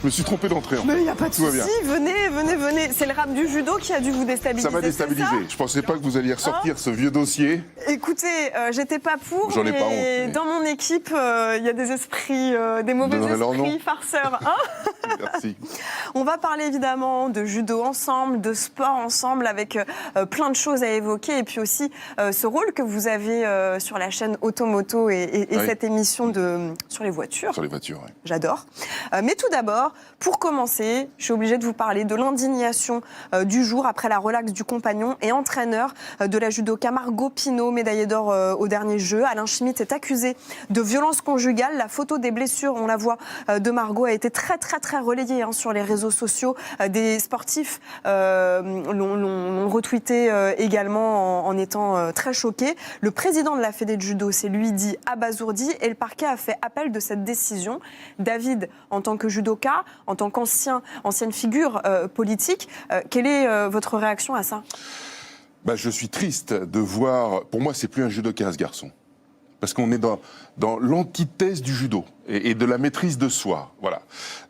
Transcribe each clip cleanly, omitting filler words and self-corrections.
me suis trompé d'entrée. Mais il n'y a pas de souci, venez. C'est le rap du judo qui a dû vous déstabiliser. Ça m'a déstabilisé. Je ne pensais pas que vous alliez ressortir ce vieux dossier. Écoutez, j'étais pas pour. J'en ai pas honte. Mais... dans mon équipe, il y a des esprits, des mauvais esprits farceurs. Merci. On va parler évidemment de judo ensemble, de sport ensemble, avec plein de choses à évoquer. Et puis aussi ce rôle que vous avez sur la chaîne Automoto et cette émission sur les voitures. Sur les voitures, oui. J'adore. Mais tout d'abord, pour commencer, je suis obligée de vous parler de l'indignation du jour après la relaxe du compagnon et entraîneur de la judoka Margot Pineau, médaillée d'or au dernier jeu. Alain Schmitt est accusé de violence conjugale. La photo des blessures, on la voit, de Margot a été très relayée sur les réseaux sociaux. Des sportifs l'ont retweeté également en étant très choqués. Le président de la Fédé de judo s'est lui dit abasourdi et le parquet a fait appel de cette décision. David, en tant que judoka, en tant qu'ancienne figure politique, quelle est votre réaction à ça ? Je suis triste de voir... Pour moi, c'est plus un judoka, ce garçon. Parce qu'on est dans l'antithèse du judo et de la maîtrise de soi. Voilà.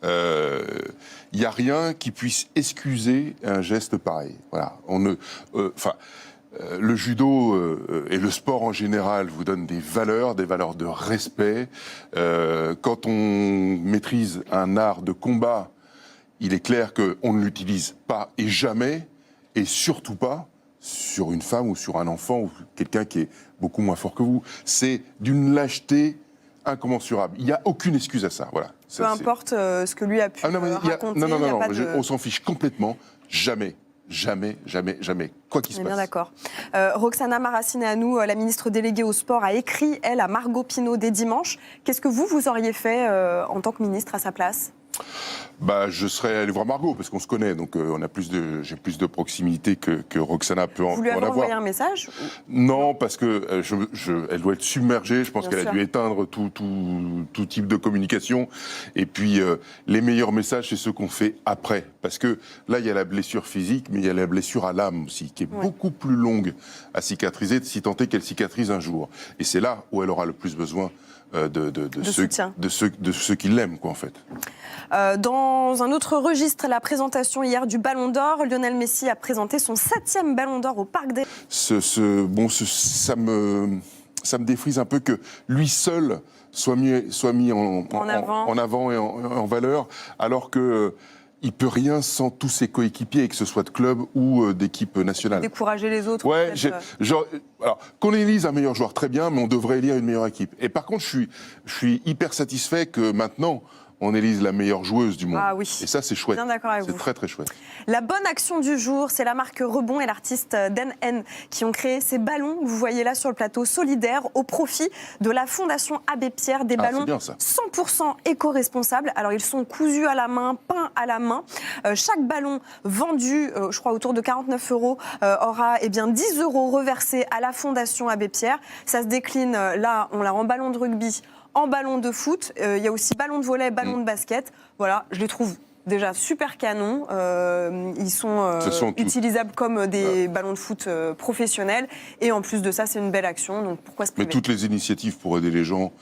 Il n'y a rien qui puisse excuser un geste pareil. Voilà. Le judo et le sport en général vous donnent des valeurs de respect. Quand on maîtrise un art de combat, il est clair qu'on ne l'utilise pas et jamais, et surtout pas sur une femme ou sur un enfant ou quelqu'un qui est beaucoup moins fort que vous. C'est d'une lâcheté incommensurable. Il n'y a aucune excuse à ça. Voilà. Peu importe ce que lui a pu raconter. Non, on s'en fiche complètement. Jamais. Quoi qu'il se passe. Bien d'accord. Roxana Maracineanu, la ministre déléguée au sport, a écrit, elle, à Margot Pineau dès dimanche. Qu'est-ce que vous auriez fait en tant que ministre à sa place ? Je serais allé voir Margot, parce qu'on se connaît, donc j'ai plus de proximité que Roxana peut en avoir. Vous lui avez envoyé un message ? Non, parce que elle doit être submergée, je pense qu'elle a dû éteindre tout type de communication. Et puis, les meilleurs messages, c'est ceux qu'on fait après. Parce que là, il y a la blessure physique, mais il y a la blessure à l'âme aussi, qui est beaucoup plus longue à cicatriser, si tant est qu'elle cicatrise un jour. Et c'est là où elle aura le plus besoin de ceux qui l'aiment, quoi, en fait. Dans un autre registre, la présentation hier du Ballon d'Or, Lionel Messi a présenté son 7e Ballon d'Or au Parc des... Ça me défrise un peu que lui seul soit mis en avant et en valeur, alors que il peut rien sans tous ses coéquipiers, que ce soit de club ou d'équipe nationale. Décourager les autres. Ouais, alors qu'on élise un meilleur joueur, très bien, mais on devrait élire une meilleure équipe. Et par contre, je suis hyper satisfait que maintenant, on élise la meilleure joueuse du monde. Ah oui. Et ça, c'est chouette. Bien d'accord avec vous. C'est très chouette. La bonne action du jour, c'est la marque Rebond et l'artiste Den N qui ont créé ces ballons que vous voyez là sur le plateau, solidaires, au profit de la Fondation Abbé Pierre. Des ballons 100% éco-responsables. Alors, ils sont cousus à la main, peints à la main. Chaque ballon vendu, je crois, autour de 49 €, aura 10 € reversés à la Fondation Abbé Pierre. Ça se décline, là, on l'a en ballon de rugby, en ballon de foot, il y a aussi ballon de volley, ballon de basket. Voilà, je les trouve déjà super canons. Ils sont utilisables comme des ballons de foot professionnels. Et en plus de ça, c'est une belle action. Donc pourquoi se priver ? Mais toutes les initiatives pour aider les gens,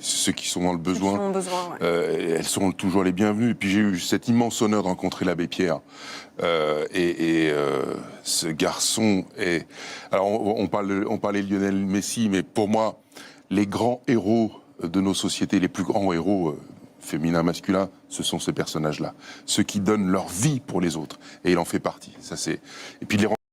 ceux qui sont dans le besoin, elles sont toujours les bienvenues. Et puis j'ai eu cet immense honneur de rencontrer l'abbé Pierre. Ce garçon est... Alors on parlait de Lionel Messi, mais pour moi, les grands héros de nos sociétés, les plus grands héros féminins, masculins, ce sont ces personnages-là. Ceux qui donnent leur vie pour les autres. Et il en fait partie. Et puis